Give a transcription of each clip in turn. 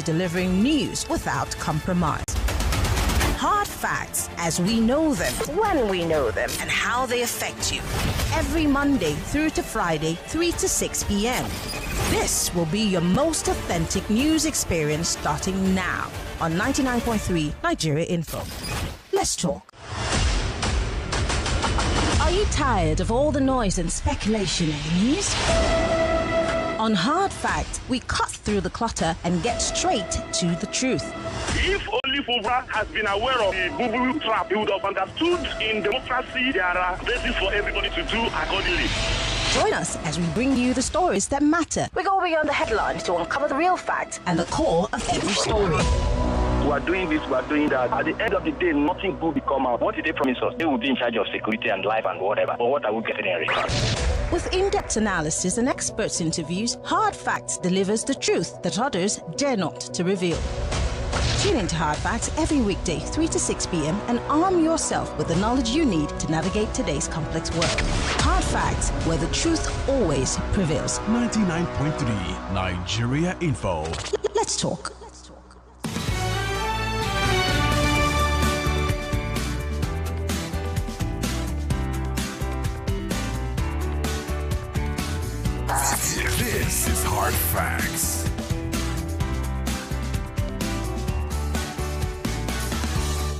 to delivering news without compromise. Hard facts as we know them, when we know them, and how they affect you. Every Monday through to Friday, 3 to 6 p.m. This will be your most authentic news experience starting now on 99.3 Nigeria Info. Let's talk. Are you tired of all the noise and speculation in the news? On Hard Fact, we cut through the clutter and get straight to the truth. If only Fubra has been aware of the boo-boo trap, he would have understood in democracy there are bases for everybody to do accordingly. Join us as we bring you the stories that matter. We go beyond the headlines to uncover the real facts and the core of every story. We are doing this, we are doing that. At the end of the day, nothing good will come out. What did they promise us? They will be in charge of security and life and whatever. But what are we getting in return? With in-depth analysis and experts' interviews, Hard Facts delivers the truth that others dare not to reveal. Tune into Hard Facts every weekday, 3 to 6 p.m. and arm yourself with the knowledge you need to navigate today's complex world. Hard Facts, where the truth always prevails. 99.3 Nigeria Info. Let's talk. This is Hard Facts.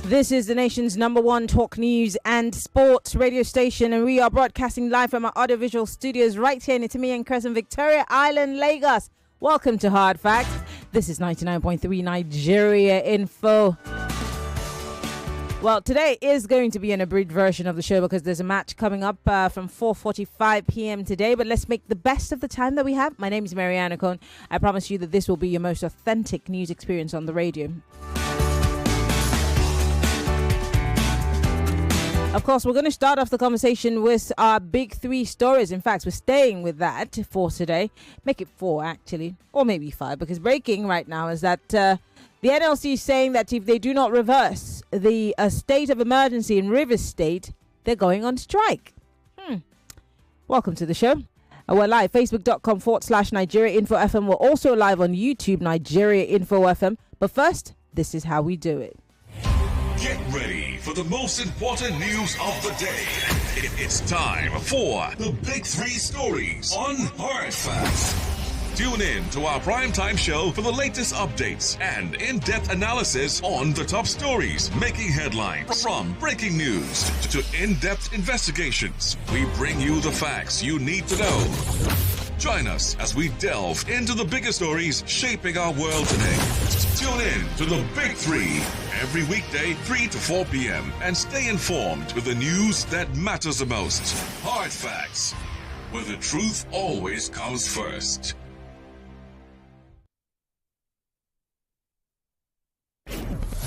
This is the nation's #1 talk news and sports radio station, and we are broadcasting live from our audiovisual studios right here in Itimi and Crescent, Victoria Island, Lagos. Welcome to Hard Facts. This is 99.3 Nigeria Info. Well, today is going to be an abridged version of the show because there's a match coming up from 4:45 p.m. today. But let's make the best of the time that we have. My name is Maryann Okon. I promise you that this will be your most authentic news experience on the radio. Of course, we're going to start off the conversation with our big three stories. In fact, we're staying with that for today. Make it 4, actually, or maybe 5, because breaking right now is that the NLC is saying that if they do not reverse the state of emergency in Rivers State, they're going on strike. Welcome to the show. We're live, facebook.com/Nigeria Info FM. We're also live on YouTube, Nigeria Info FM. But first, this is how we do it. Get ready for the most important news of the day. It's time for the Big 3 Stories on Hard Facts. Tune in to our primetime show for the latest updates and in-depth analysis on the top stories making headlines. From breaking news to in-depth investigations, we bring you the facts you need to know. Join us as we delve into the biggest stories shaping our world today. Tune in to the Big 3 every weekday, 3 to 4 p.m. and stay informed with the news that matters the most. Hard Facts, where the truth always comes first.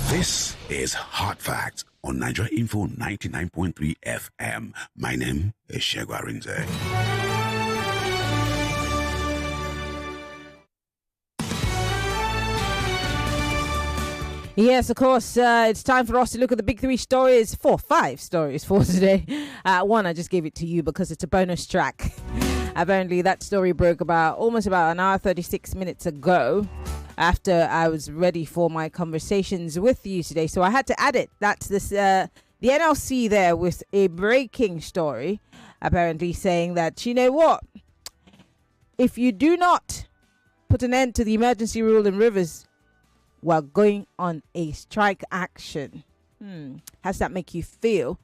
This is Hard Facts on Nigeria Info 99.3 FM. My name is Shegwa Rinze. Yes, of course, it's time for us to look at the big 5 stories for today. One, I just gave it to you because it's a bonus track. Apparently, that story broke almost about an hour, 36 minutes ago, after I was ready for my conversations with you today. So I had to add it. That's this, the NLC there with a breaking story, apparently saying that, you know what, if you do not put an end to the emergency rule in Rivers, we're going on a strike action. How does that make you feel?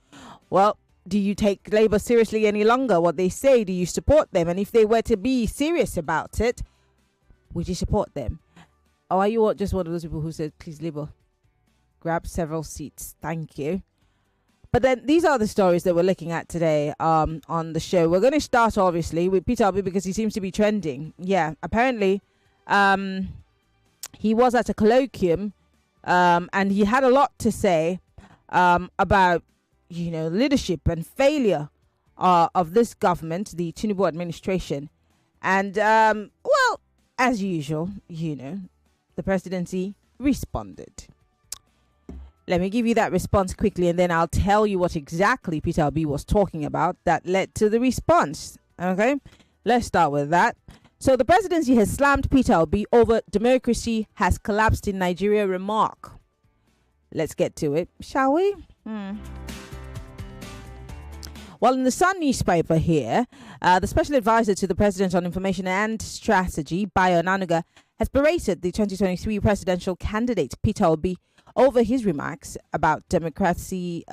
Well, do you take Labour seriously any longer? What they say, do you support them? And if they were to be serious about it, would you support them? Or are you just one of those people who said, please, Labour, grab several seats? Thank you. But then these are the stories that we're looking at today on the show. We're going to start, obviously, with Peter Obi because he seems to be trending. Yeah, apparently he was at a colloquium and he had a lot to say about, leadership and failure of this government, the Tinubu administration. And, well, as usual, the presidency responded. Let me give you that response quickly, and then I'll tell you what exactly Peter Obi was talking about that led to the response. Okay, let's start with that. So the presidency has slammed Peter Obi over democracy has collapsed in Nigeria remark. Let's get to it, shall we? Well, in the Sun newspaper here, the special advisor to the president on information and strategy, Maryann Okon, has berated the 2023 presidential candidate Peter Obi over his remarks about democratic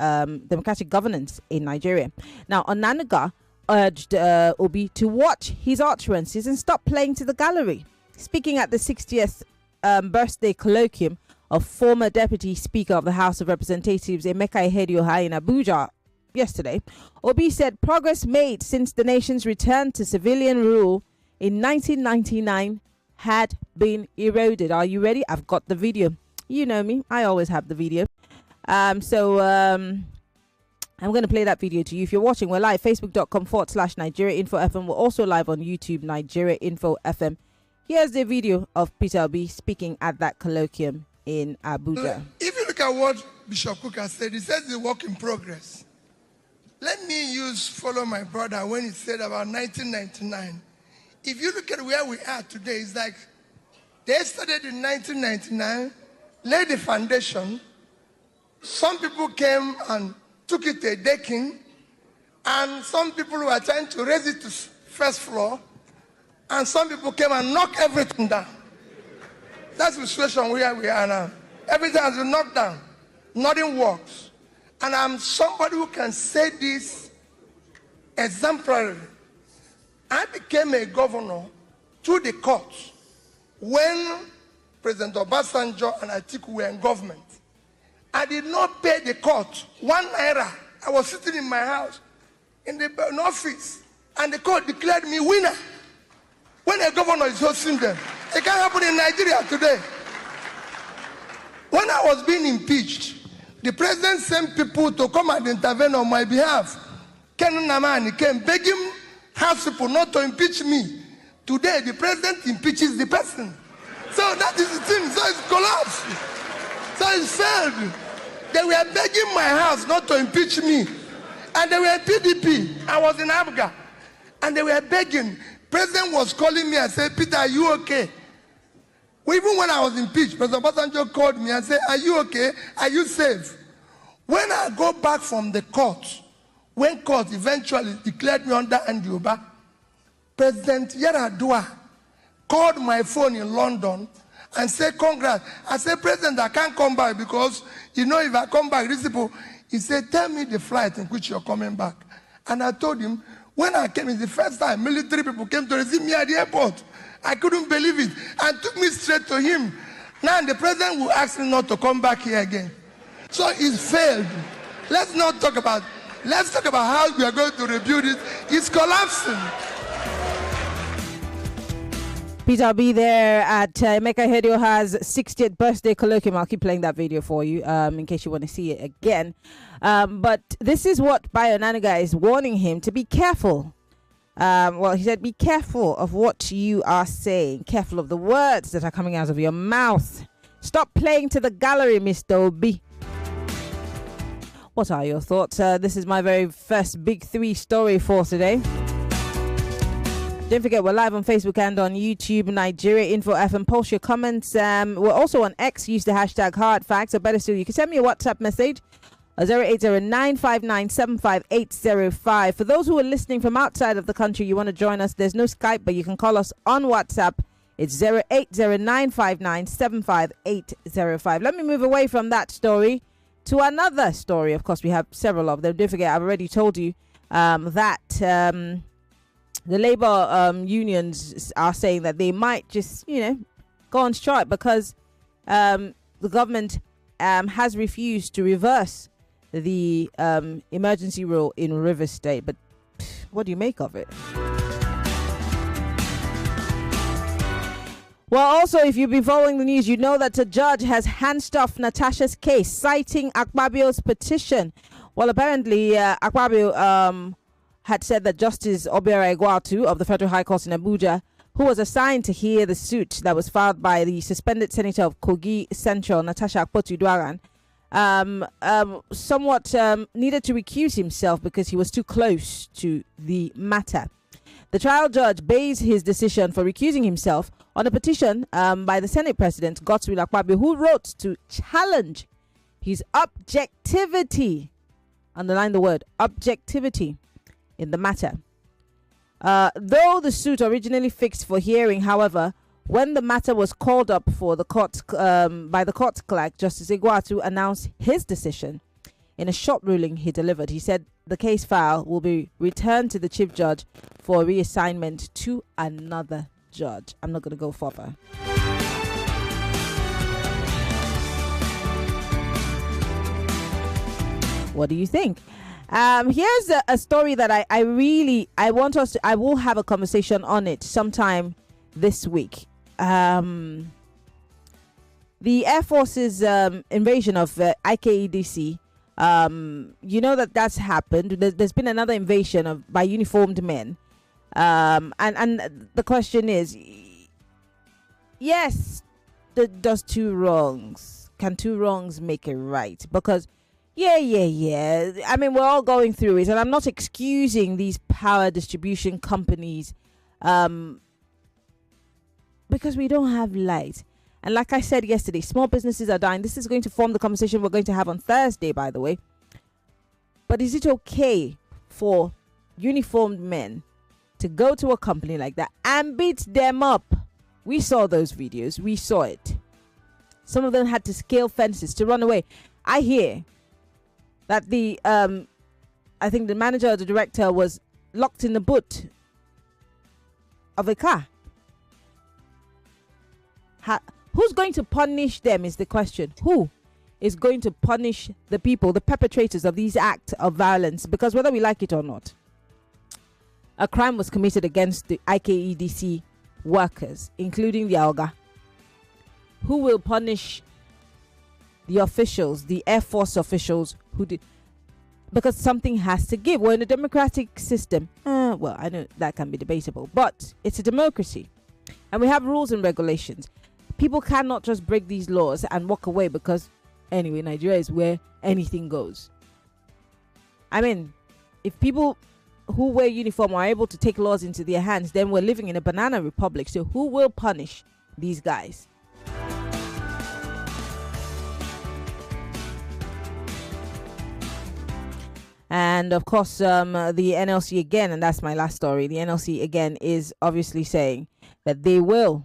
governance in Nigeria. Now, Okon urged Obi to watch his utterances and stop playing to the gallery. Speaking at the 60th birthday colloquium of former Deputy Speaker of the House of Representatives Emeka Ihedioha in Abuja yesterday, Obi said progress made since the nation's return to civilian rule in 1999 had been eroded. Are you ready? I've got the video. You know me, I always have the video. I'm going to play that video to you. If you're watching, we're live, facebook.com/Nigeria Info FM. We're also live on YouTube, Nigeria Info FM. Here's the video of Peter Obi speaking at that colloquium in Abuja. If you look at what Bishop Cook has said, he says it's a work in progress. Let me follow my brother when he said about 1999. If you look at where we are today, it's like they started in 1999, laid the foundation. Some people came and took it to a decking, and some people were trying to raise it to first floor, and some people came and knocked everything down. That's the situation where we are now. Everything has been knocked down. Nothing works. And I'm somebody who can say this exemplarily. I became a governor through the courts when President Obasanjo and Atiku were in government. I did not pay the court 1 naira. I was sitting in my house in the office, and the court declared me winner. When a governor is hosting them, it can't happen in Nigeria today. When I was being impeached, the president sent people to come and intervene on my behalf. Ken Namani came begging House people not to impeach me. Today, the president impeaches the person. So that is the thing. So it's collapsed. So it's failed. They were begging my house not to impeach me. And they were PDP. I was in Africa. And they were begging. President was calling me and said, Peter, are you okay? Well, even when I was impeached, President Obasanjo called me and said, are you okay? Are you safe? When I go back from the court, when court eventually declared me under Andioba, President Yaradua called my phone in London and said, congrats. I said, President, I can't come back because, if I come back, these people, he said, tell me the flight in which you're coming back. And I told him, when I came, it's the first time military people came to receive me at the airport. I couldn't believe it and took me straight to him. Now the president will ask me not to come back here again. So it's failed. Let's talk about how we are going to rebuild it. It's collapsing. Peter Obi there at Emeka Ihedioha's 60th birthday colloquium. I'll keep playing that video for you in case you want to see it again. But this is what Maryann Okon is warning him to be careful. He said, be careful of what you are saying. Careful of the words that are coming out of your mouth. Stop playing to the gallery, Mr. Obi. What are your thoughts? This is my very first Big Three story for today. Don't forget, we're live on Facebook and on YouTube, Nigeria Info FM. Post your comments. We're also on X. Use the hashtag HardFacts. Or better still, you can send me a WhatsApp message. 080-959-75805. For those who are listening from outside of the country, you want to join us, there's no Skype, but you can call us on WhatsApp. It's 080-959-75805. Let me move away from that story to another story. Of course, we have several of them. Don't forget, I've already told you that the labor unions are saying that they might just, go on strike because the government has refused to reverse the emergency rule in Rivers State. But what do you make of it? Well, also, if you've been following the news, you know that a judge has handed off Natasha's case, citing Akpabio's petition. Well, apparently, Akpabio had said that Justice Obiora Egwatu of the Federal High Court in Abuja, who was assigned to hear the suit that was filed by the suspended senator of Kogi Central, Natasha Akpabio, somewhat needed to recuse himself because he was too close to the matter. The trial judge based his decision for recusing himself on a petition by the Senate President, Godswill Akpabio, who wrote to challenge his objectivity, underline the word objectivity, in the matter. Though the suit originally fixed for hearing, however, when the matter was called up for the court by the court clerk, Justice Iguatu announced his decision. In a short ruling he delivered, he said the case file will be returned to the chief judge for reassignment to another judge. I'm not going to go further. What do you think? Here's a story that I will have a conversation on it sometime this week. The Air Force's invasion of IKEDC. You know that's happened. There's been another invasion by uniformed men. And the question is, yes, does two wrongs? Can two wrongs make a right? Because yeah. I mean, we're all going through it, and I'm not excusing these power distribution companies because we don't have light. And like I said yesterday, small businesses are dying. This is going to form the conversation we're going to have on Thursday, by the way. But is it okay for uniformed men to go to a company like that and beat them up? We saw those videos. We saw it. Some of them had to scale fences to run away. I hear that I think the manager or the director was locked in the boot of a car. Who's going to punish them is the question. Who is going to punish the people, the perpetrators of these acts of violence? Because whether we like it or not, a crime was committed against the IKEDC workers, including the Alga. Who will punish the officials, the Air Force officials who did? Because something has to give. We're in a democratic system. Well, I know that can be debatable, but it's a democracy. And we have rules and regulations. People cannot just break these laws and walk away because, anyway, Nigeria is where anything goes. I mean, if people who wear uniform are able to take laws into their hands, then we're living in a banana republic. So who will punish these guys? And of course, the NLC again, and that's my last story. The NLC again is obviously saying that they will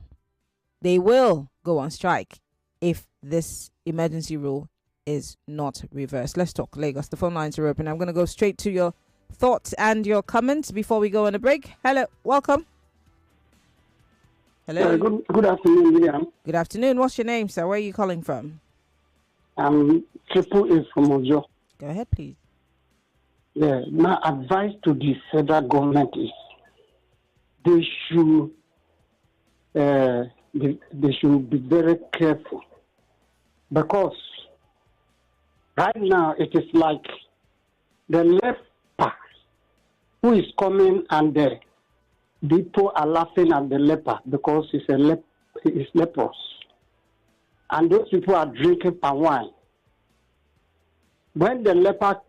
go on strike if this emergency rule is not reversed. Let's talk Lagos. The phone lines are open. I'm going to go straight to your thoughts and your comments before we go on a break. Hello, welcome. Hello. Good afternoon, William. Good afternoon. What's your name, sir? Where are you calling from? Triple A from Ojo. Go ahead, please. Yeah, my advice to the federal government is they should be very careful, because right now it is like the leper who is coming and the people are laughing at the leper because he's leprous, and those people are drinking palm wine. When the leper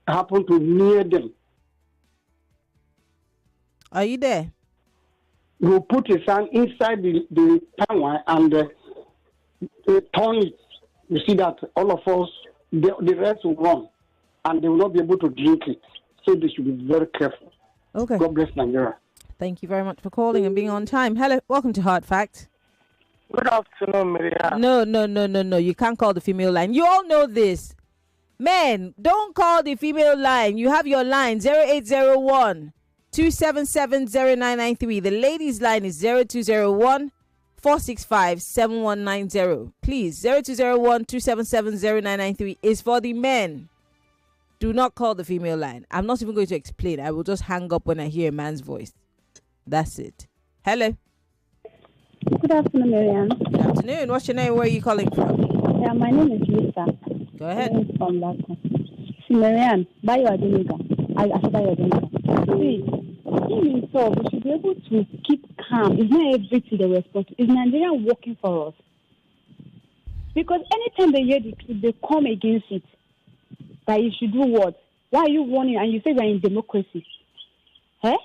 happen to near them, are you there? You put his hand inside the palm wine and turn it. You see that all of us, the rest will run, and they will not be able to drink it. So they should be very careful. Okay. God bless Nigeria. Thank you very much for calling and being on time. Hello, welcome to Hard Fact. Good afternoon, Maryann. No. You can't call the female line. You all know this. Men, don't call the female line. You have your line 0801 277 0993. The ladies' line is 0201 465 7190. Please, 0201 277 0993 is for the men. Do not call the female line. I'm not even going to explain. I will just hang up when I hear a man's voice. That's it. Hello. Good afternoon, Maryann. Good afternoon. What's your name? Where are you calling from? Yeah, my name is Lisa. Go ahead. From Lagos. See, Maryann, buy your Adinga. I should buy your Adinga. See, in himself, we should be able to keep calm. It's not everything they respond to. Is Nigeria working for us? Because anytime they hear the truth, they come against it. That you should do what? Why are you warning and you say we're in democracy? Eh?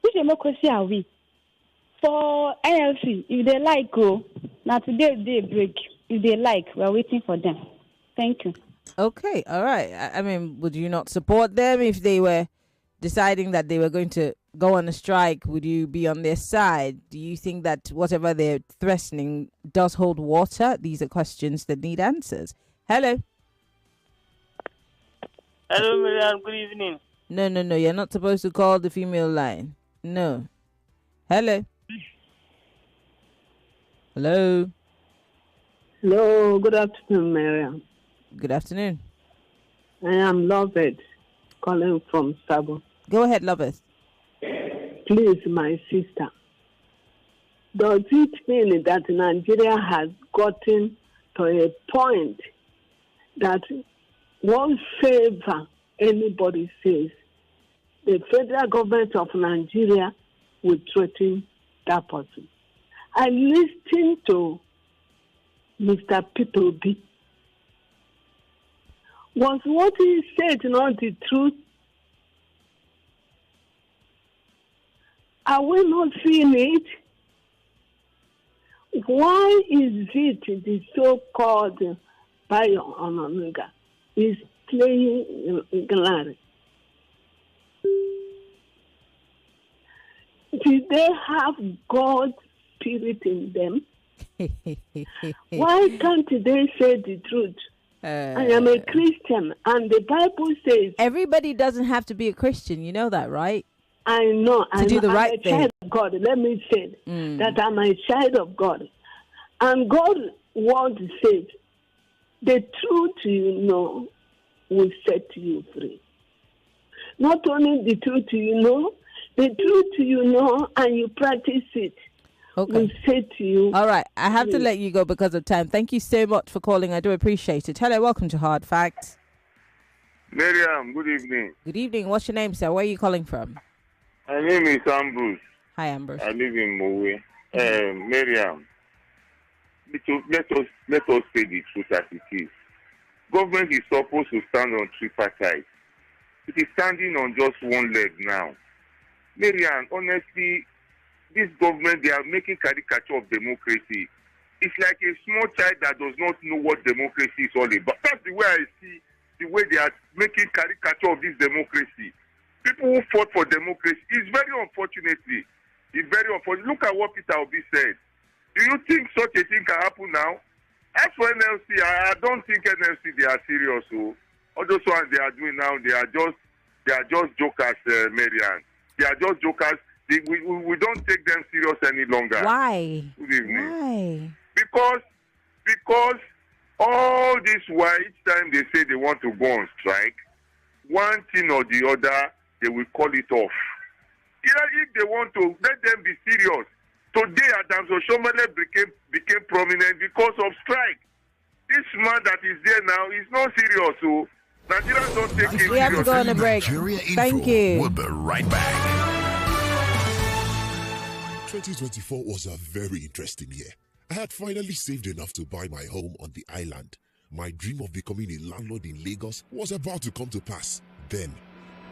We Which democracy are we? For NLC, if they like, go. Now today they break. If they like, we're waiting for them. Thank you. Okay, all right. I mean, would you not support them if they were deciding that they were going to go on a strike? Would you be on their side? Do you think that whatever they're threatening does hold water? These are questions that need answers. Hello. Hello, Maryann. Good evening. No. You're not supposed to call the female line. No. Hello. Hello. Hello. Good afternoon, Maryann. Good afternoon. I am Lovett, calling from Sabo. Go ahead, Lovett. Please, my sister, does it mean that Nigeria has gotten to a point that whatever anybody says, the federal government of Nigeria will threaten that person? I listened to Mr. Peter Obi. Was what he said not the truth? Are we not seeing it? Why is it the so-called Bayo Onanuga is playing Galari? Did they have God's spirit in them? Why can't they say the truth? I am a Christian, and the Bible says everybody doesn't have to be a Christian. You know that, right? I know. To do the right thing. I'm a child of God. Let me say that I'm a child of God, and God's word says, "The truth you know will set you free." Not only the truth you know, the truth you know, and you practice it. Okay. Will say to you. All right, I have to let you go because of time. Thank you so much for calling. I do appreciate it. Hello, welcome to Hard Facts. Maryann, good evening. Good evening. What's your name, sir? Where are you calling from? My name is Ambrose. Hi, Ambrose. I live in Mowe. Maryann, let us say the truth as it is. Government is supposed to stand on tripartite. It is standing on just one leg now. Maryann, honestly, this government, they are making caricature of democracy. It's like a small child that does not know what democracy is all about. That's the way I see the way they are making caricature of this democracy. People who fought for democracy, it's very unfortunate. Look at what Peter Obi said. Do you think such a thing can happen now? As for NLC, I don't think NLC, they are serious. So all those ones they are doing now, they are just jokers, Maryann. They are just jokers. We don't take them serious any longer. Why? Good evening. Why? Because all this while, each time they say they want to go on strike, one thing or the other, they will call it off. If they want to, let them be serious. Today, Adams Oshomole became prominent because of strike. This man that is there now is not serious. So Nigerians don't take it serious. We have to go on a break. Thank you. We'll be right back. 2024 was a very interesting year. I had finally saved enough to buy my home on the island. My dream of becoming a landlord in Lagos was about to come to pass. Then,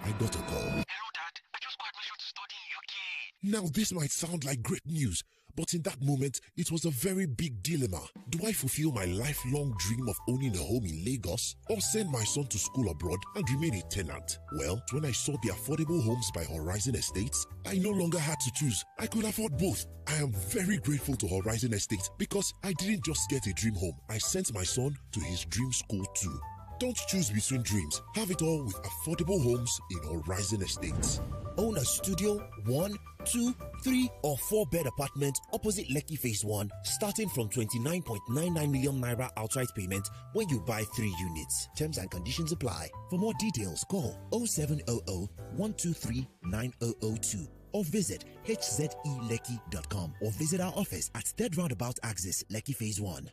I got a call. Hello, Dad. I just got admission to study in UK. Now, this might sound like great news, but in that moment, it was a very big dilemma. Do I fulfill my lifelong dream of owning a home in Lagos or send my son to school abroad and remain a tenant? Well, when I saw the affordable homes by Horizon Estates, I no longer had to choose. I could afford both. I am very grateful to Horizon Estates because I didn't just get a dream home. I sent my son to his dream school too. Don't choose between dreams. Have it all with affordable homes in Horizon Estates. Own a studio, 1, 2, 3 or 4 bed apartment opposite Lekki Phase 1 starting from 29.99 million naira outright payment when you buy 3 units. Terms and conditions apply. For more details, call 0700 123 9002 or visit hzelekki.com or visit our office at Third Roundabout Axis, Lekki Phase 1.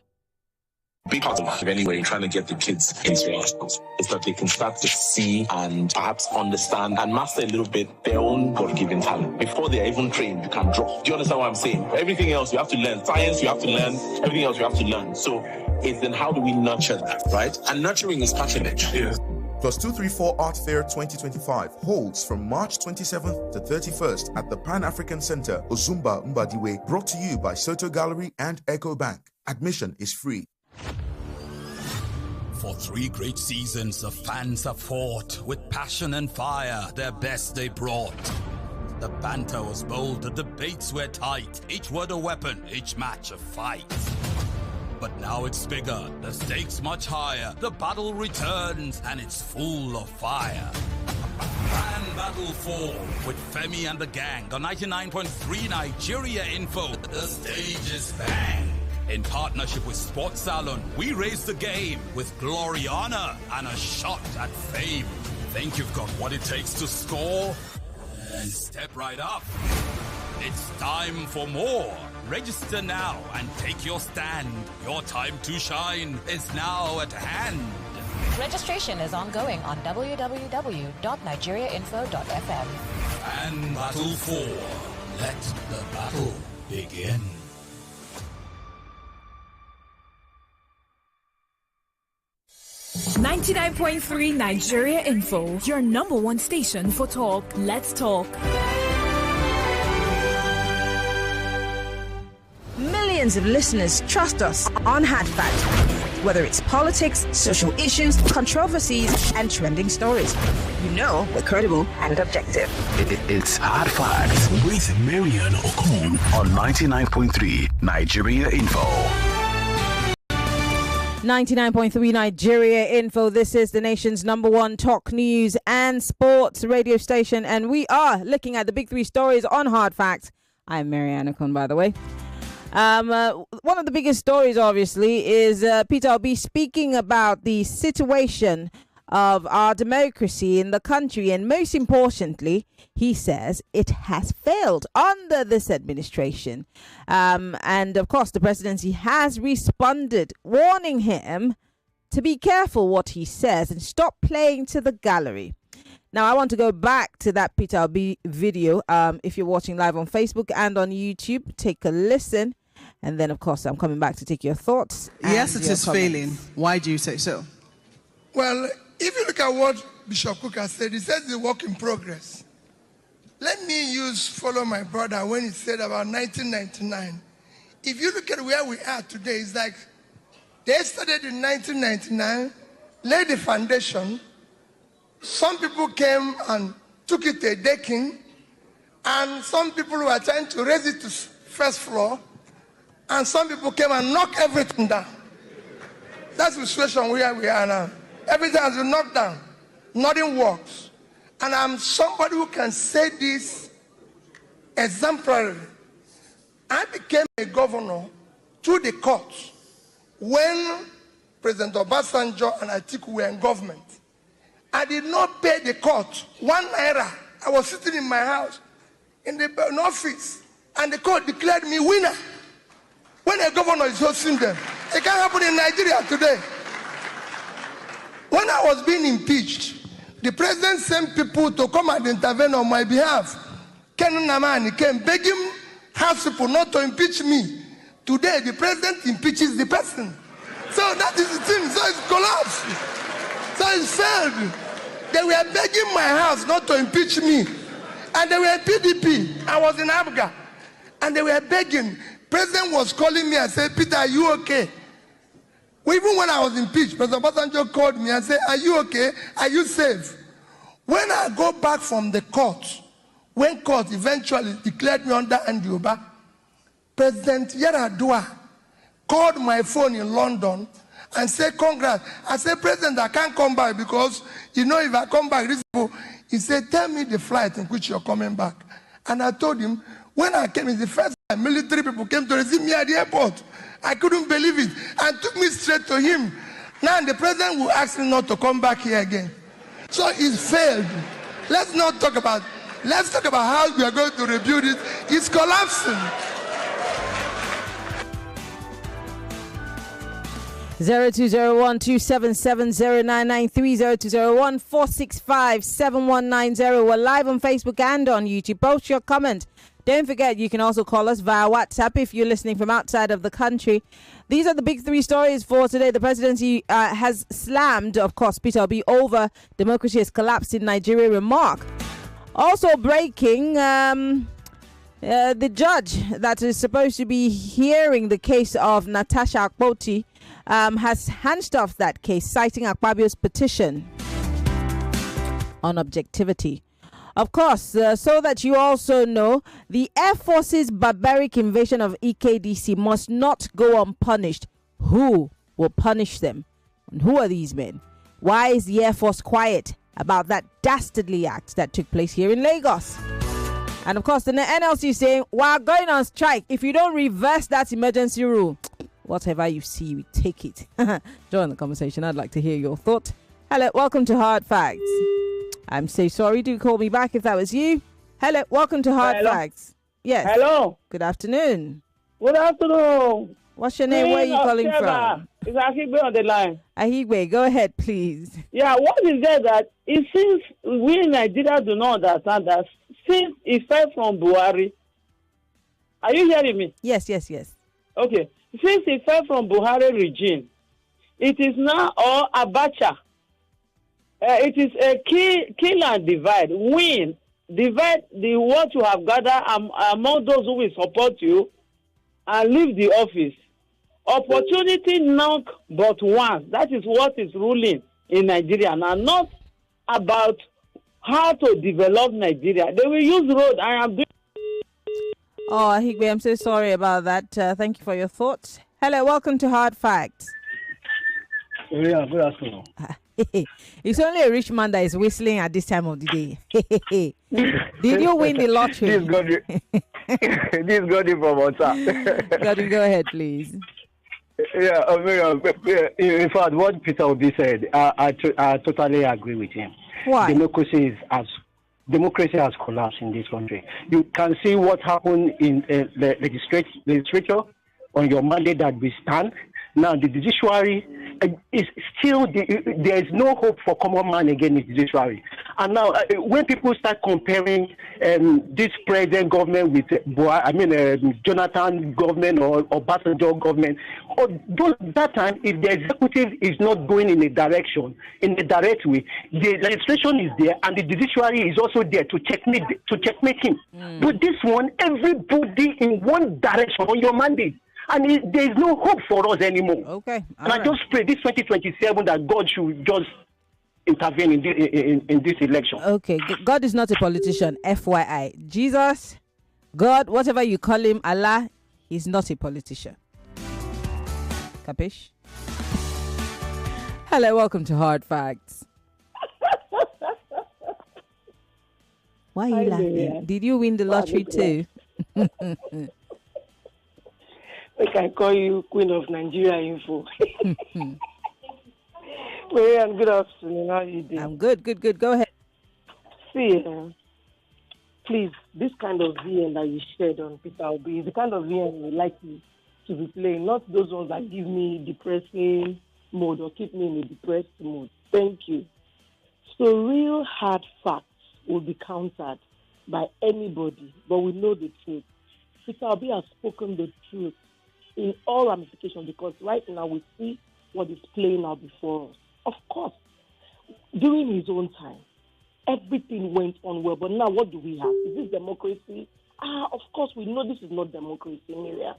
Big part of it anyway, trying to get the kids into our schools is that they can start to see and perhaps understand and master a little bit their own God-given talent. Before they're even trained, you can draw. Do you understand what I'm saying? Everything else you have to learn. Science, you have to learn. Everything else you have to learn. So it's then how do we nurture that, right? And nurturing is patronage. Yes. Plus 234 Art Fair 2025 holds from March 27th to 31st at the Pan-African Center, Ozumba Mbadiwe, brought to you by Soto Gallery and Echo Bank. Admission is free. For 3 great seasons, the fans have fought with passion and fire, their best they brought. The banter was bold, the debates were tight, each word a weapon, each match a fight. But now it's bigger, the stakes much higher, the battle returns and it's full of fire. Fan Battle 4 with Femi and the gang on 99.3 Nigeria Info. The stage is bang. In partnership with Sports Salon, we raise the game with glory, honor, and a shot at fame. Think you've got what it takes to score? Then step right up. It's time for more. Register now and take your stand. Your time to shine is now at hand. Registration is ongoing on www.nigeriainfo.fm. And Battle 4. Let the battle begin. .3 Nigeria Info, your number one station for talk. Let's talk. Millions of listeners trust us on Hard Facts. Whether it's politics, social issues, controversies, and trending stories. You know we're credible and objective. It's Hard Facts with Maryann Okon on 99.3 Nigeria Info. 99.3 Nigeria Info. This is the nation's number one talk news and sports radio station, and we are looking at the big 3 stories on Hard Facts. I'm Maryann Okon, by the way. One of the biggest stories, obviously, is Peter Obi speaking about the situation of our democracy in the country, and most importantly, he says it has failed under this administration. And of course, the presidency has responded, warning him to be careful what he says and stop playing to the gallery. Now, I want to go back to that Peter Obi video. If you're watching live on Facebook and on YouTube, take a listen. And then, of course, I'm coming back to take your thoughts. Yes, it is failing. Why do you say so? Well, if you look at what Bishop Cook has said, he says it's a work in progress. Let me follow my brother when he said about 1999. If you look at where we are today, it's like they started in 1999, laid the foundation. Some people came and took it to a decking, and some people were trying to raise it to first floor, and some people came and knocked everything down. That's the situation where we are now. Everything has been knocked down. Nothing works. And I'm somebody who can say this exemplarily. I became a governor through the courts when President Obasanjo and Atiku were in government. I did not pay the court 1 naira. I was sitting in my house in the office, and the court declared me winner. When a governor is hosting them, it can't happen in Nigeria today. When I was being impeached, the president sent people to come and intervene on my behalf. Ken Namani came begging House people not to impeach me. Today, the president impeaches the person. So that is the thing. So it's collapsed. So it's failed. They were begging my house not to impeach me. And they were PDP. I was in Africa. And they were begging. President was calling me and said, Peter, are you okay? Even when I was impeached, President Obasanjo called me and said, are you okay? Are you safe? When I go back from the court, when court eventually declared me under Andioba, President Yaradua called my phone in London and said, congrats. I said, President, I can't come back because, if I come back, this people, he said, tell me the flight in which you're coming back. And I told him, when I came, it's the first time military people came to receive me at the airport. I couldn't believe it and took me straight to him. Now the president will ask me not to come back here again. So it's failed. Let's talk about how we are going to rebuild it. It's collapsing. 0201-277-0993, 0201-465-7190. We're live on Facebook and on YouTube. Post your comment Don't forget, you can also call us via WhatsApp if you're listening from outside of the country. These are the big three stories for today. The presidency has slammed, of course, Peter Obi over democracy has collapsed in Nigeria remark. Also breaking, the judge that is supposed to be hearing the case of Natasha Akpabio has handed off that case, citing Akpabio's petition on objectivity. Of course, so that you also know, the Air Force's barbaric invasion of IKEDC must not go unpunished. Who will punish them? And who are these men? Why is the Air Force quiet about that dastardly act that took place here in Lagos? And of course, the NLC is saying, while going on strike, if you don't reverse that emergency rule, whatever you see, we take it. Join the conversation. I'd like to hear your thought. Hello, welcome to Hard Facts. I'm so sorry. Do call me back if that was you. Hello, welcome to Hard Facts. Yes. Hello. Good afternoon. Good afternoon. What's your name? Where are you calling from? It's Akpabio on the line. Ahigwe, go ahead, please. Yeah, what is there that it seems we in Nigeria do not understand that since it fell from Buhari. Are you hearing me? Yes. Okay. Since it fell from Buhari regime, it is now all Abacha. It is a kill and divide. Win. Divide what you have gathered among those who will support you and leave the office. Opportunity knock but once. That is what is ruling in Nigeria. Now, not about how to develop Nigeria. They will use road. I am doing. Oh, Ahigwe, I'm so sorry about that. Thank you for your thoughts. Hello, welcome to Hard Facts. Yeah, good afternoon. It's only a rich man that is whistling at this time of the day. Did you win the lottery? This Godwin from WhatsApp. Godwin, go ahead, please. Yeah, in fact, what Peter Obi said, I totally agree with him. Why? Democracy has collapsed in this country. You can see what happened in the legislature on your mandate that we stand. Now, the judiciary is still, there is no hope for common man again in the judiciary. And now, when people start comparing this present government with Jonathan government or Obasanjo government, that time, if the executive is not going in a direction, in a direct way, the legislation is there and the judiciary is also there to checkmate him. But this one, everybody in one direction on your mandate. And there is no hope for us anymore. Okay. And I just pray this 2027 that God should just intervene in this election. Okay. God is not a politician, FYI. Jesus, God, whatever you call him, Allah, is not a politician. Capish? Hello, welcome to Hard Facts. Why are you laughing? Did you win the lottery too? I can call you Queen of Nigeria Info. Maryann, good afternoon. How are you doing? I'm good. Go ahead. See, please, this kind of VN that you shared on Peter Obi is the kind of VN we like to be playing, not those ones that give me depressing mode or keep me in a depressed mood. Thank you. So real hard facts will be countered by anybody, but we know the truth. Peter Obi has spoken the truth in all ramifications, because right now we see what is playing out before us. Of course, during his own time, everything went on well, but now what do we have? Is this democracy? Of course, we know this is not democracy, Maryann.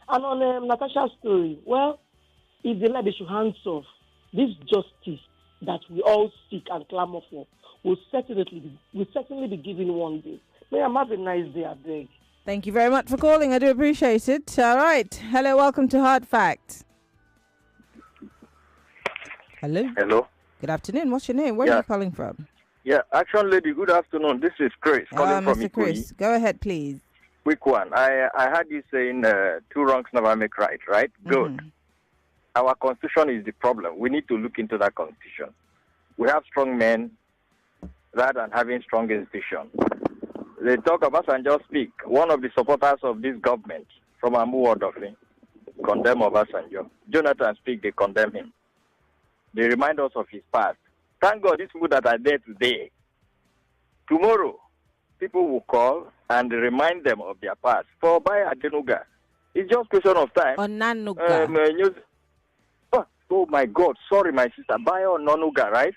And on Natasha's story, well, if they like, they should hands off. This justice that we all seek and clamor for will certainly be given one day. Maryann, have a nice day, I beg. Thank you very much for calling. I do appreciate it. All right. Hello, welcome to Hard Facts. Hello. Hello. Good afternoon. What's your name? Where are you calling from? Yeah, Action Lady, good afternoon. This is Chris calling from Mr. Chris, go ahead, please. Quick one. I heard you saying two wrongs never make right? Good. Our constitution is the problem. We need to look into that constitution. We have strong men rather than having strong institutions. They talk about Obasanjo speak. One of the supporters of this government from Amu Odofin condemn Obasanjo. Jonathan speak, they condemn him. They remind us of his past. Thank God these people that are there today. Tomorrow, people will call and remind them of their past. For Bayo Adenuga, it's just question of time. Onanuga. Oh my God, sorry, my sister. Bayo Onanuga, right?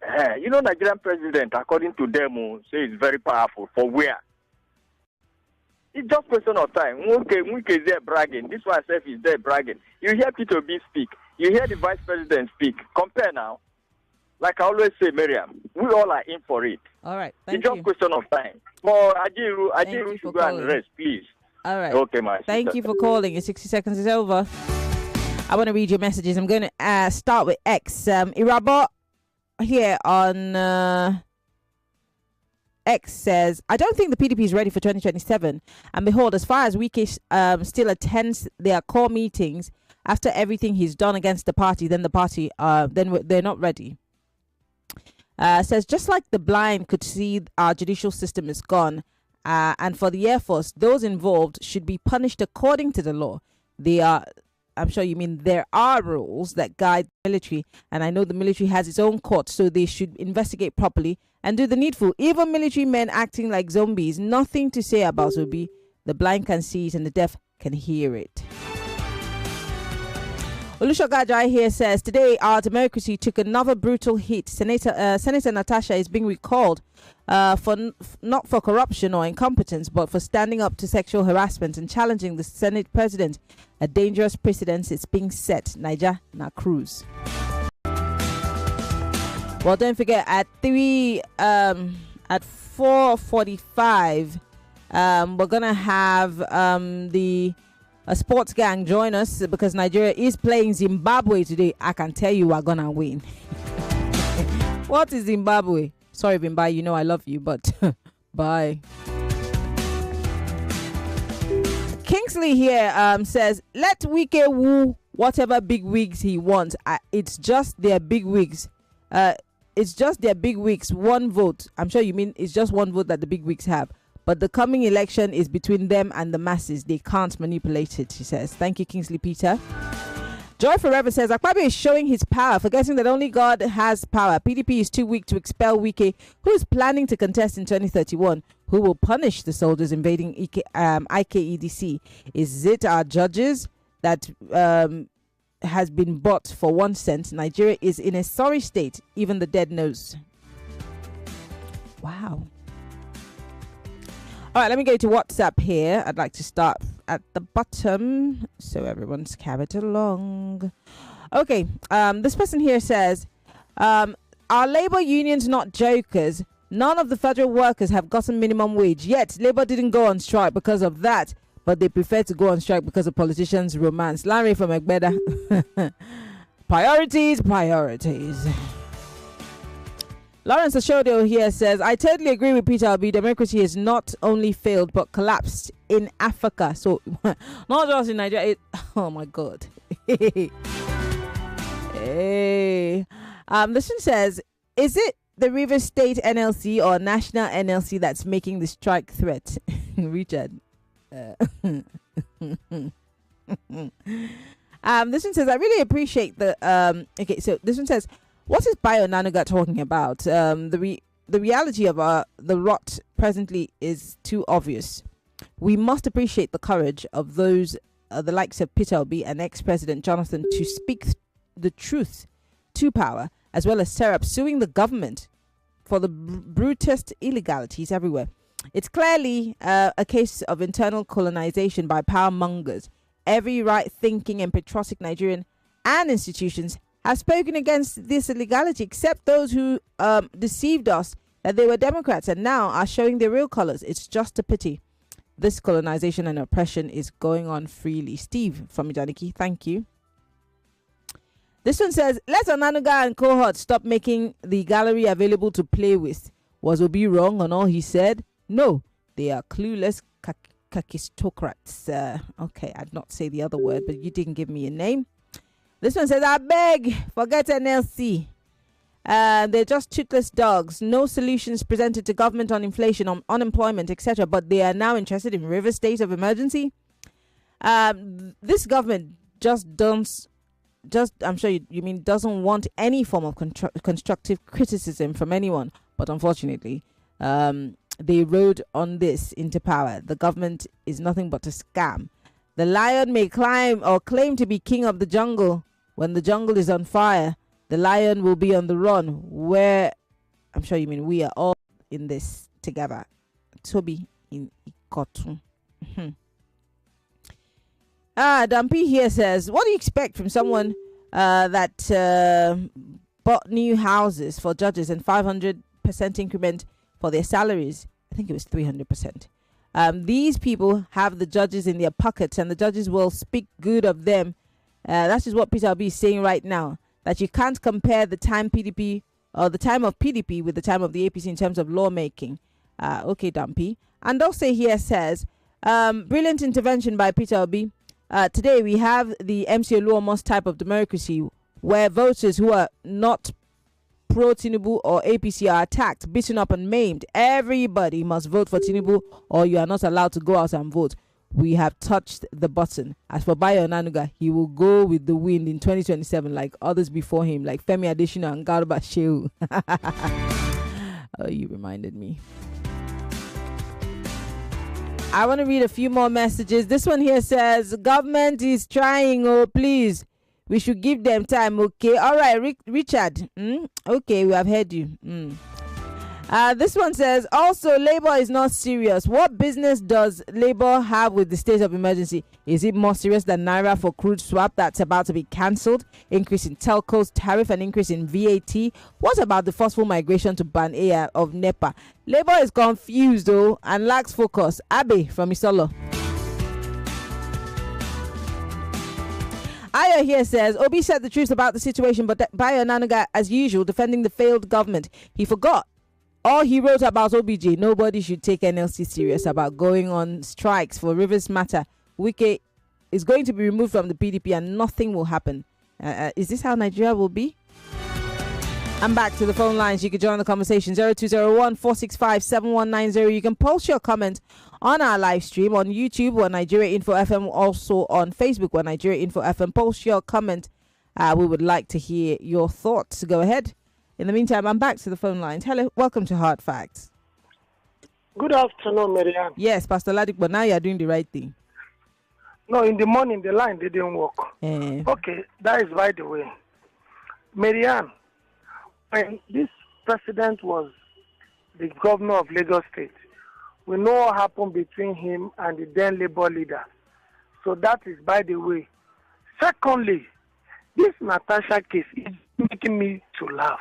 Nigerian president, according to them, say is very powerful. For where? It's just question of time. Wike is there bragging. This one self is there bragging. You hear Peter Obi speak. You hear the vice president speak. Compare now. Like I always say, Miriam, we all are in for it. All right. It's just question of time. For Ajiru should go and rest, please. All right. Okay, my sister. Thank you for calling. Your 60 seconds is over. I want to read your messages. I'm going to start with X. Irabo here on X says, I don't think the PDP is ready for 2027. And behold, as far as Wike still attends their core meetings after everything he's done against the party, then they're not ready. Says, just like the blind could see our judicial system is gone, and for the Air Force, those involved should be punished according to the law. I'm sure you mean there are rules that guide the military, and I know the military has its own court, so they should investigate properly and do the needful. Even military men acting like zombies, nothing to say about Obi. The blind can see it and the deaf can hear it. Olushogajai here says, today our democracy took another brutal hit. Senator Natasha is being recalled not for corruption or incompetence, but for standing up to sexual harassment and challenging the Senate president. A dangerous precedent is being set. Niger na cruise. Well, don't forget at 4:45, we're gonna have a sports gang join us because Nigeria is playing Zimbabwe today. I can tell you we're gonna win. What is Zimbabwe? Sorry, Bimbai, you know I love you, but bye. Kingsley here says, let Wike woo whatever big wigs he wants. It's just their big wigs. It's just their big wigs. One vote. I'm sure you mean it's just one vote that the big wigs have. But the coming election is between them and the masses. They can't manipulate it, she says. Thank you, Kingsley Peter. Joy Forever says, Akpabio is showing his power, forgetting that only God has power. PDP is too weak to expel Wike, who is planning to contest in 2031. Who will punish the soldiers invading IKEDC? Is it our judges that has been bought for 1 cent? Nigeria is in a sorry state. Even the dead knows. Wow. All right, let me go to WhatsApp here. I'd like to start at the bottom so everyone's carried along. Okay, this person here says, are labor unions not jokers? None of the federal workers have gotten minimum wage, yet Labour didn't go on strike because of that, but they prefer to go on strike because of politicians' romance. Larry from Egbeda. Priorities. Lawrence Ashodo here says, I totally agree with Peter Obi. Democracy has not only failed but collapsed in Africa. So, not just in Nigeria. Oh my God. Hey. This one says, is it the Rivers State NLC or National NLC that's making the strike threat? Richard. This one says, I really appreciate the okay, so this one says, what is Bayo Onanuga talking about? The reality of the rot presently is too obvious. We must appreciate the courage of those the likes of Peter Obi and ex-president Jonathan to speak the truth to power, as well as Serap suing the government for the brutest illegalities everywhere. It's clearly a case of internal colonization by power mongers. Every right-thinking and patriotic Nigerian and institutions have spoken against this illegality, except those who deceived us that they were Democrats and now are showing their real colors. It's just a pity. This colonization and oppression is going on freely. Steve from Ijaniki, thank you. This one says, let Onanuga and cohort stop making the gallery available to play with. Was Obi wrong on all he said? No, they are clueless kakistocrats. Okay, I'd not say the other word, but you didn't give me a name. This one says, I beg, forget NLC. They're just toothless dogs. No solutions presented to government on inflation, on unemployment, etc. But they are now interested in river state of emergency. This government I'm sure you mean doesn't want any form of constructive criticism from anyone. But unfortunately, they rode on this into power. The government is nothing but a scam. The lion may climb or claim to be king of the jungle. When the jungle is on fire, the lion will be on the run. Where, I'm sure you mean we are all in this together. Toby in Ikotu. Dumpy here says, what do you expect from someone that bought new houses for judges and 500% increment for their salaries? I think it was 300%. These people have the judges in their pockets, and the judges will speak good of them. That is what Peter Obi is saying right now, that you can't compare the time PDP or the time of PDP with the time of the APC in terms of lawmaking. Okay, Dumpy. And also here says, brilliant intervention by Peter Obi. Today we have the MC Oluomo's type of democracy where voters who are not pro-Tinubu or APC are attacked, beaten up and maimed. Everybody must vote for Tinubu or you are not allowed to go out and vote. We have touched the button. As for Bayo Onanuga, he will go with the wind in 2027 like others before him, like Femi Adesina and Garba Shehu. Oh, you reminded me. I want to read a few more messages. This one here says, government is trying, oh please. We should give them time, okay? All right, Richard. Okay, we have heard you. This one says, also, Labour is not serious. What business does Labour have with the state of emergency? Is it more serious than Naira for crude swap that's about to be cancelled? Increase in telcos, tariff and increase in VAT? What about the forceful migration to Ban Aya of NEPA? Labour is confused, though, and lacks focus. Abe from Isolo. Aya here says, Obi said the truth about the situation, but Bayo Onanuga, as usual, defending the failed government. He forgot all he wrote about OBJ. Nobody should take NLC serious about going on strikes for Rivers Matter. Wike is going to be removed from the PDP and nothing will happen. Is this how Nigeria will be? I'm back to the phone lines. You can join the conversation 0201 465 7190. You can post your comment on our live stream on YouTube or Nigeria Info FM, also on Facebook or Nigeria Info FM. Post your comment. We would like to hear your thoughts. Go ahead. In the meantime, I'm back to the phone lines. Hello, welcome to Hard Facts. Good afternoon, Maryann. Yes, Pastor Ladik, but now you're doing the right thing. No, in the morning, the line didn't work. Okay, that is by the way. Maryann, when this president was the governor of Lagos State, we know what happened between him and the then Labour leader. So that is by the way. Secondly, this Natasha case is making me to laugh.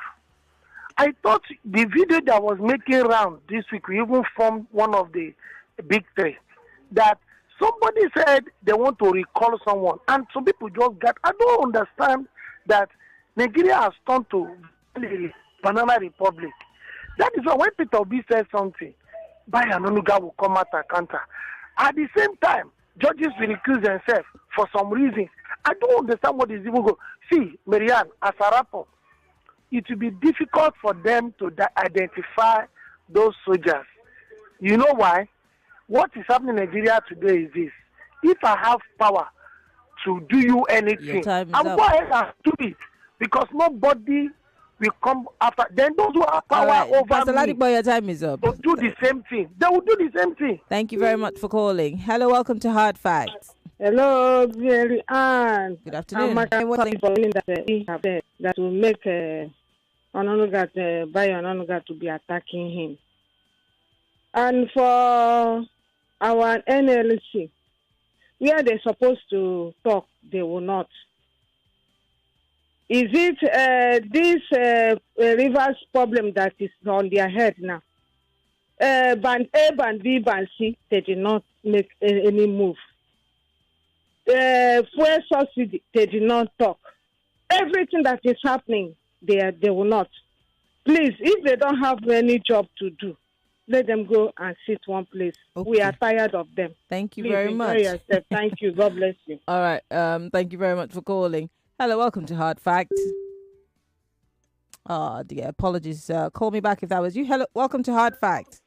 I thought the video that was making round this week, we even formed one of the big three, that somebody said they want to recall someone, and some people just got, I don't understand that Nigeria has turned to Banana Republic. That is why when Peter Obi says something, Bayo Onanuga will come out and counter. At the same time, judges will recuse themselves for some reasons. I don't understand what is even going. See, Maryann, as a rapper, it will be difficult for them to identify those soldiers. You know why? What is happening in Nigeria today is this. If I have power to do you anything, I'll go ahead and do it. Because nobody will come after. Then those who have power over Pastor me, Ladik, your time is up. will do the same thing. They will do the same thing. Thank you very much for calling. Hello, welcome to Hard Facts. Hello, Maryann. Good afternoon. I'm calling for that will make Onanuga, Bayo Onanuga to be attacking him. And for our NLC, where they're supposed to talk, they will not. Is it this Rivers problem that is on their head now? Band A, Band B, Band C, they did not make any move. Fuel subsidy, they did not talk. Everything that is happening, they will not. Please, if they don't have any job to do, let them go and sit one place. Okay. We are tired of them. Thank you Please very much. Yourself. Thank you. God bless you. All right. Thank you very much for calling. Hello, welcome to Hard Facts. Oh dear, apologies. Call me back if that was you. Hello, welcome to Hard Facts.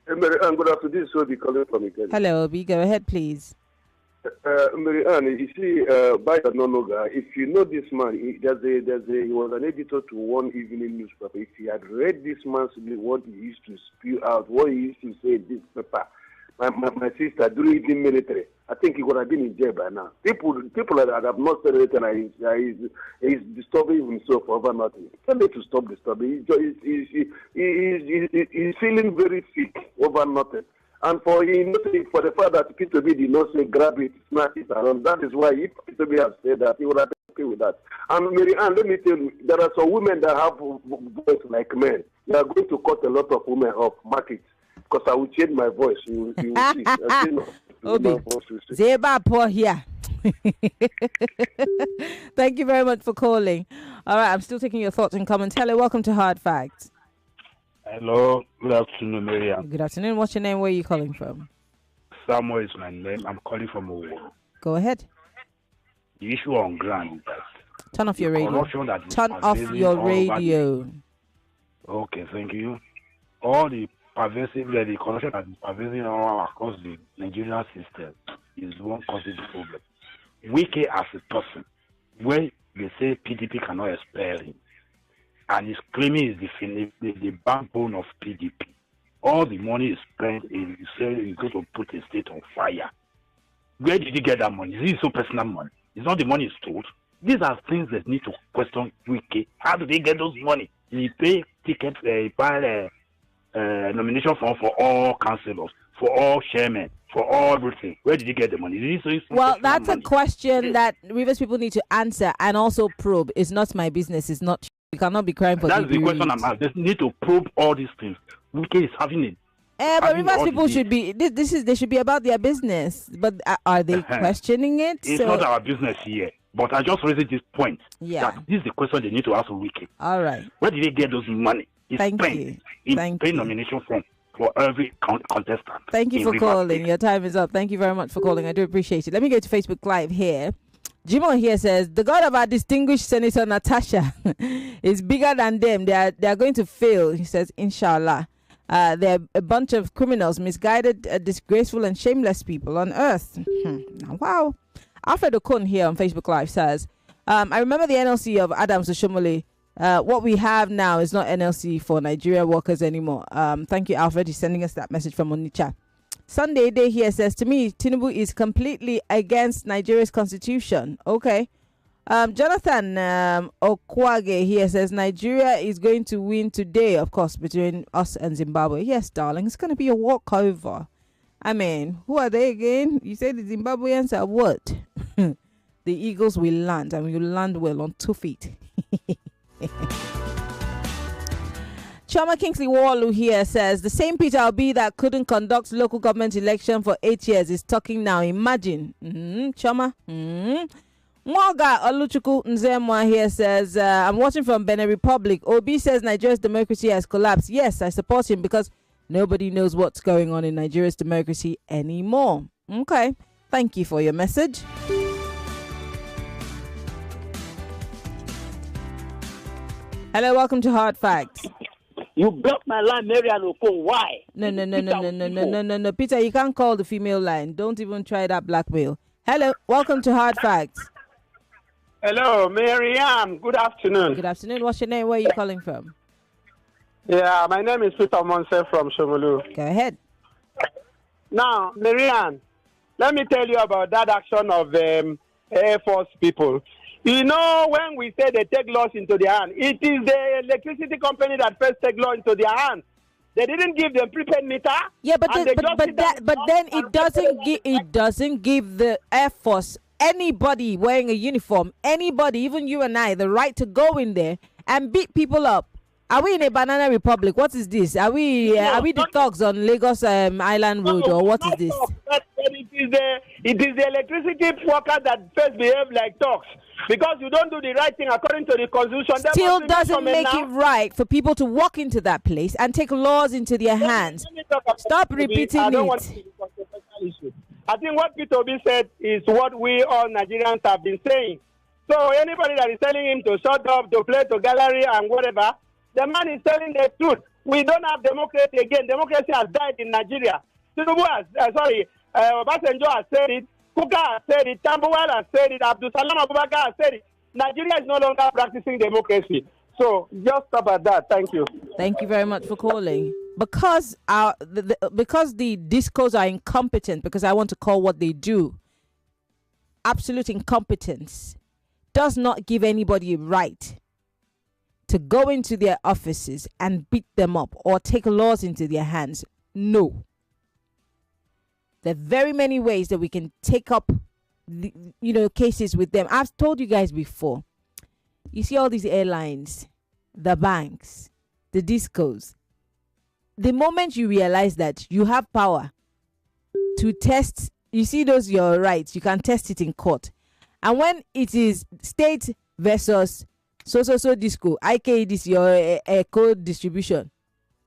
Hey, good afternoon. So be calling from Ikeda. Hello, Obi. Go ahead, please. Maryann, you see, by the Nonoga, if you know this man, he was an editor to one evening newspaper. If he had read this man's what he used to spew out, what he used to say in this paper, my sister during the military, I think he would have been in jail by now. People that have not said anything, he's disturbing himself over nothing. Tell him to stop disturbing. He's feeling very sick over nothing. And for the fact that Peter Obi did not say grab it, snatch it around, that is why if Peter Obi has said that, he would have been okay with that. And Maryann, let me tell you, there are some women that have voice like men. They are going to cut a lot of women off, mark it. Because I will change my voice. You will see. Obi, Zeba poor here. Thank you very much for calling. All right, I'm still taking your thoughts and comments. Hello, welcome to Hard Facts. Hello, good afternoon, Maryann. Good afternoon. What's your name? Where are you calling from? Samuel is my name. I'm calling from Owo. Go ahead. The issue on ground is that turn off your radio. Turn off your radio. Okay, thank you. All the pervasive, the corruption that is pervasive all across the Nigerian system is one causing the problem. Wike as a person, where they say PDP cannot expel him, and his claiming is the backbone of PDP. All the money is spent in saying he's going to put the state on fire. Where did he get that money? Is it so personal money? It's not the money he's told. These are things that need to question Wike. How do they get those money? He pay tickets, he buy nomination form for all councillors, for all chairmen, for all everything. Where did he get the money? Well, that's a question that Rivers people need to answer and also probe. It's not my business. It's not. You cannot be crying for. That's the question I'm asking. They need to probe all these things. Wike is having it. But Rivers people should be. They should be about their business. But are they questioning it? It's not our business here. But I just raised this point. Yeah. That this is the question they need to ask Wike. All right. Where did they get those money? Thank you. Thank you. Nomination form for every contestant. Thank you for calling. Your time is up. Thank you very much for calling. I do appreciate it. Let me go to Facebook Live here. Jimo here says, the God of our distinguished Senator Natasha is bigger than them. They are going to fail. He says, Inshallah. They're a bunch of criminals, misguided, disgraceful and shameless people on earth. Wow. Alfred Okon here on Facebook Live says, I remember the NLC of Adams Oshomole. What we have now is not NLC for Nigeria workers anymore. Thank you, Alfred. He's sending us that message from Onitsha. Sunday Day here says, to me, Tinubu is completely against Nigeria's constitution. Okay. Jonathan Okwage here says, Nigeria is going to win today, of course, between us and Zimbabwe. Yes, darling, it's going to be a walkover. I mean, who are they again? You say the Zimbabweans are what? The Eagles will land, and will land well on 2 feet. Choma Kingsley Walu here says, the same Peter Obi that couldn't conduct local government election for 8 years is talking now. Imagine. Choma. Mwaga Oluchuku Nzemwa here says, I'm watching from Benin Republic. Obi says Nigeria's democracy has collapsed. Yes, I support him because nobody knows what's going on in Nigeria's democracy anymore. Okay. Thank you for your message. Hello, welcome to Hard Facts. You blocked my line, Maryann Okon. Why? No. Peter, you can't call the female line. Don't even try that blackmail. Hello, welcome to Hard Facts. Hello, Maryann. Good afternoon. Good afternoon. What's your name? Where are you calling from? Yeah, my name is Peter Monse from Shomolu. Go ahead. Now, Maryann, let me tell you about that action of Air Force people. You know, when we say they take laws into their hand, it is the electricity company that first take law into their hand. They didn't give them prepaid meter. Yeah, but then it doesn't give the Air Force, anybody wearing a uniform, anybody, even you and I, the right to go in there and beat people up. Are we in a banana republic? What is this? Are we the thugs on Lagos Island Road, or what is this? But it is the electricity workers that first behave like thugs, because you don't do the right thing according to the constitution. Still doesn't make it right for people to walk into that place and take laws into their hands. Stop repeating it. I think what Peter Obi said is what we all Nigerians have been saying. So anybody that is telling him to shut up, to play to gallery and whatever, the man is telling the truth. We don't have democracy again. Democracy has died in Nigeria. Tinubu has, Obasanjo has said it, Kuka has said it, Tambuwal has said it, Abdul Salam Abubakar has said it. Nigeria is no longer practicing democracy. So just stop at that. Thank you. Thank you very much for calling. Because because the discos are incompetent, because I want to call what they do absolute incompetence, does not give anybody a right to go into their offices and beat them up or take laws into their hands. No. There are very many ways that we can take up cases with them. I've told you guys before. You see all these airlines, the banks, the discos. The moment you realize that you have power to test, you see those your rights, you can test it in court. And when it is state versus so disco, IKEDC your code distribution,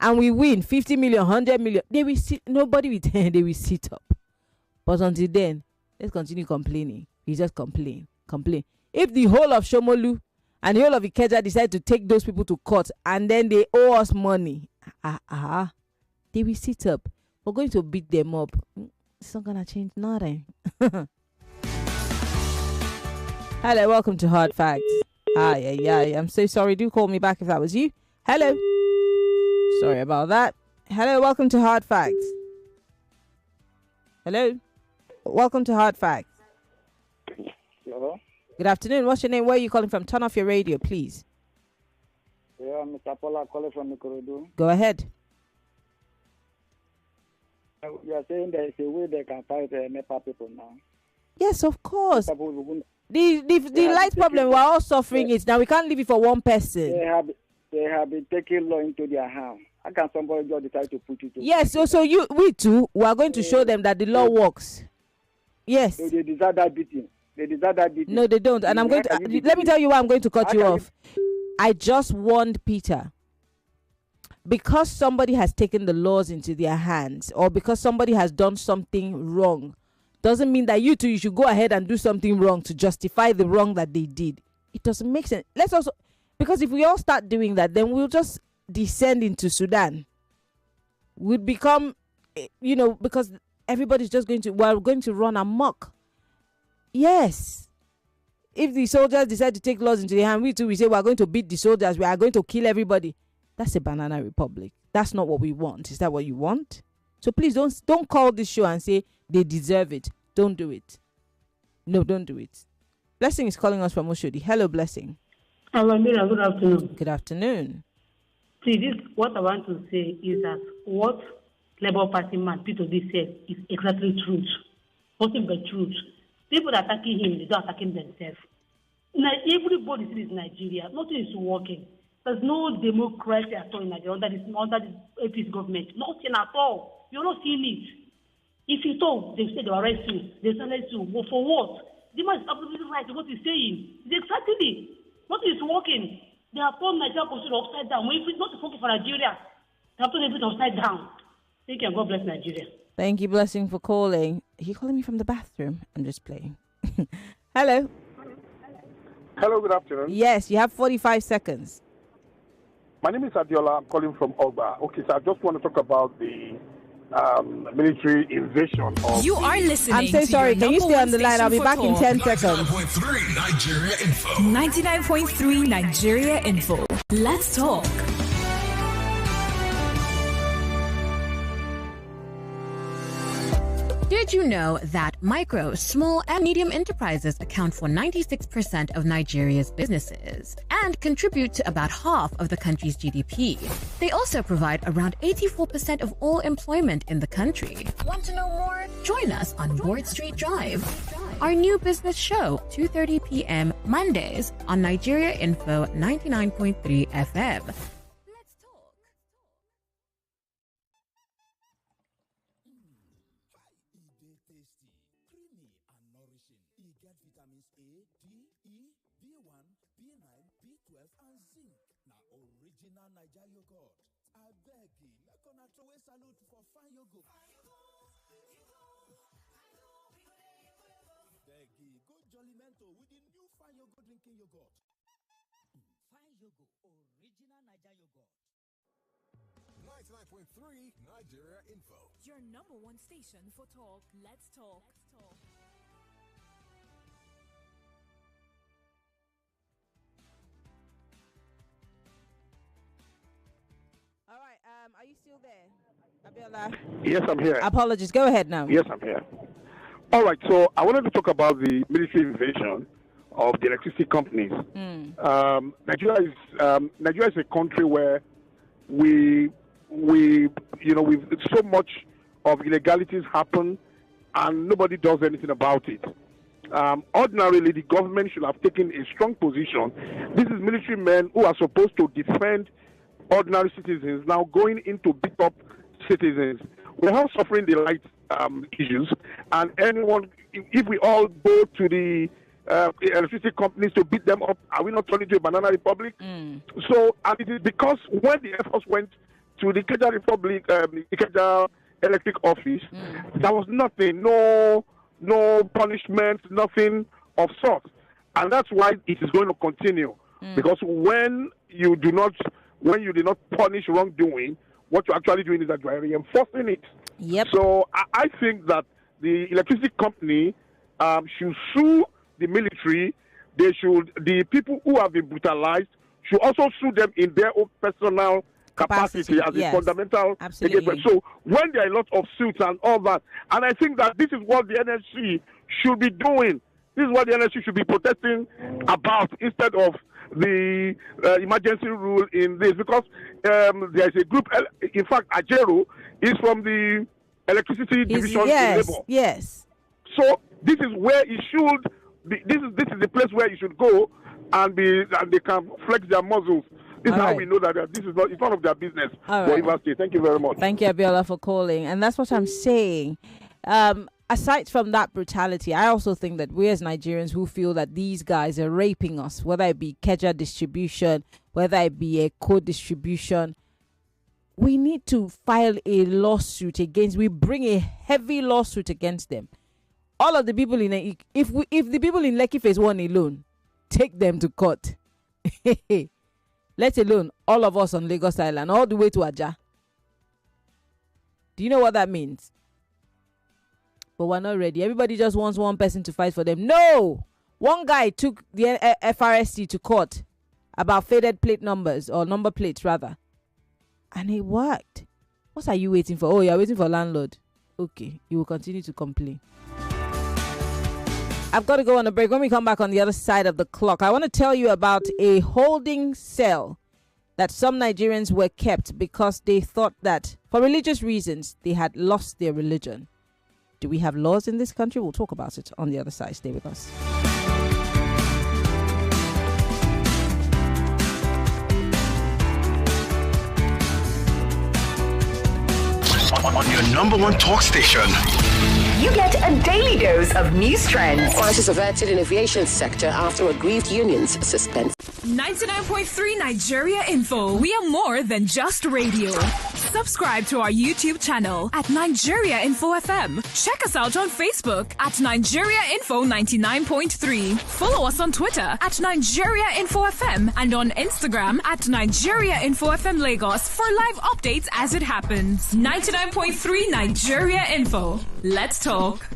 and we win 50 million, 100 million, they will sit, nobody will they will sit up. But until then, let's continue complaining. We just complain. If the whole of Shomolu and the whole of IKEDC decide to take those people to court and then they owe us money, they will sit up. We're going to beat them up. It's not gonna change nothing. Hello, welcome to Hard Facts. I'm so sorry. Do call me back if that was you. Hello. Sorry about that. Hello, welcome to Hard Facts. Hello. Welcome to Hard Facts. Hello. Good afternoon. What's your name? Where are you calling from? Turn off your radio, please. Yeah, Mr. Paula calling from Ikorodu. Go ahead. You are saying there is a way they can fight NEPA people now. Yes, of course. The light problem, we're all suffering it. Now we can't leave it for one person. They have been taking law into their hands. How can somebody just decide to put it? Yes, so we too, we are going to show them that the law works. Yes. So they deserve that beating. No, they don't. And I'm going to let me tell you why I'm going to cut you off. I just warned Peter. Because somebody has taken the laws into their hands, or because somebody has done something wrong, doesn't mean that you should go ahead and do something wrong to justify the wrong that they did. It doesn't make sense. Let's also, because if we all start doing that, then we'll just descend into Sudan. We'll become, because everybody's just we're going to run amok. Yes. If the soldiers decide to take laws into their hand, we say we're going to beat the soldiers, we are going to kill everybody. That's a banana republic. That's not what we want. Is that what you want? So please don't call this show and say they deserve it. Don't do it. No, don't do it. Blessing is calling us from Oshodi. Hello, Blessing. Hello, Mira. Good afternoon. Good afternoon. See, what I want to say is that what Labour Party man Peter Obi said is exactly truth. Nothing but truth. People that are attacking him, they don't attacking themselves. Now, everybody sees Nigeria. Nothing is working. There's no democracy at all in Nigeria under this APC government. Nothing at all. You're not seeing it. If you talk, they say they arrest you. They silence you. But for what? The man is absolutely right in what he's saying. It's exactly. Nothing is working. They have turned Nigeria position upside down. When it's not working for Nigeria, they have turned everything upside down. Thank you and God bless Nigeria. Thank you, Blessing, for calling. Are you calling me from the bathroom? I'm just playing. Hello. Hello, good afternoon. Yes, you have 45 seconds. My name is Adiola. I'm calling from Ogba. Okay, so I just want to talk about the military invasion of... You are listening. I'm so sorry. Can you stay on the line? I'll be back in 10 seconds. 99.3 Nigeria Info. 99.3 Nigeria Info. Let's talk. Did you know that micro, small, and medium enterprises account for 96% of Nigeria's businesses and contribute to about half of the country's GDP? They also provide around 84% of all employment in the country. Want to know more? Join us on Board Street Drive, our new business show, 2:30 p.m. Mondays on Nigeria Info 99.3 FM. Drinking yogurt. Fine Yogo, original Niger yogurt. 99.3 Nigeria Info. Your number one station for talk. Let's talk. Are you still there, Abiola? Yes, I'm here. Apologies. Go ahead now. Yes, I'm here. All right, so I wanted to talk about the military invasion of the electricity companies. Nigeria is a country where we've so much of illegalities happen and nobody does anything about it. Ordinarily, the government should have taken a strong position. This is military men who are supposed to defend ordinary citizens now going in to beat up citizens. We're all suffering the light issues, and if we all go to the electricity companies to beat them up, are we not turning to a banana republic? So, and it is because when the Air Force went to the Ikeja Republic, Ikeja Electric Office, there was nothing, no punishment, nothing of sort, and that's why it is going to continue. Because when you do not punish wrongdoing, what you're actually doing is that you are reinforcing it. Yep. So I think that the electricity company should sue the military. The people who have been brutalized should also sue them in their own personal capacity as a fundamental engagement. So when there are a lot of suits and all that, and I think that this is what the NSC should be doing. This is what the NSC should be protesting about instead of the emergency rule in this, because there is a group. In fact, Ajero is from the electricity division. Yes. So this is where it should be. This is the place where you should go and they can flex their muscles. This is how we know that this is not. It's none of their business. Thank you very much. Thank you, Abiola, for calling, and that's what I'm saying. Aside from that brutality, I also think that we as Nigerians who feel that these guys are raping us, whether it be Ikeja distribution, whether it be a co-distribution, we need to file a lawsuit against. We bring a heavy lawsuit against them. All of the people in if the people in Lekki Phase 1 alone, take them to court. Let alone all of us on Lagos Island, all the way to Aja. Do you know what that means? But we're not ready. Everybody just wants one person to fight for them. No! One guy took the FRSC to court about faded plate numbers, or number plates rather. And it worked. What are you waiting for? Oh, you're waiting for landlord. Okay, you will continue to complain. I've got to go on a break. When we come back on the other side of the clock, I want to tell you about a holding cell that some Nigerians were kept because they thought that for religious reasons they had lost their religion. Do we have laws in this country? We'll talk about it on the other side. Stay with us. On your number one talk station. You get a daily dose of news trends. Crisis averted in aviation sector after aggrieved unions suspend. 99.3 Nigeria Info. We are more than just radio. Subscribe to our YouTube channel at Nigeria Info FM. Check us out on Facebook at Nigeria Info 99.3. Follow us on Twitter at Nigeria Info FM and on Instagram at Nigeria Info FM Lagos for live updates as it happens. 99.3 Nigeria Info. Let's talk.